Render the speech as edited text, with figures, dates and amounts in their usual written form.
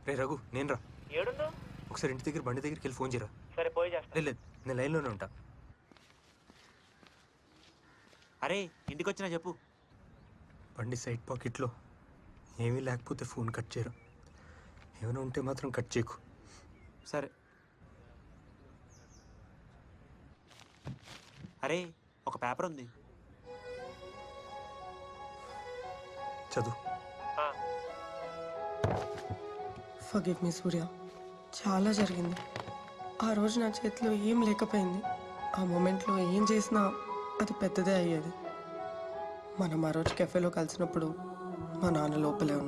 రే రఘు నేను రా. ఏడుందో ఒకసారి ఇంటి దగ్గర బండి దగ్గరికి వెళ్ళి ఫోన్ చేయరా. సరే పోయి చేస్తా. లేదు నేను లైన్లోనే ఉంటా. అరే ఇంటికి వచ్చినా చెప్పు. బండి సైడ్ పాకెట్లో ఏమీ లేకపోతే ఫోన్ కట్ చేయరా. ఏమైనా ఉంటే మాత్రం కట్ చేయకు. సరే. అరే ఒక పేపర్ ఉంది చదువు. ఫర్గివ్ మీ సూర్య, చాలా జరిగింది. ఆ రోజు నా చేతిలో ఏం లేకపోయింది. ఆ మూమెంట్లో ఏం చేసినా అది పెద్దదే అయ్యేది. మనం ఆ రోజు కెఫేలో కలిసినప్పుడు మా నాన్న లోపలే ఉన్నారు.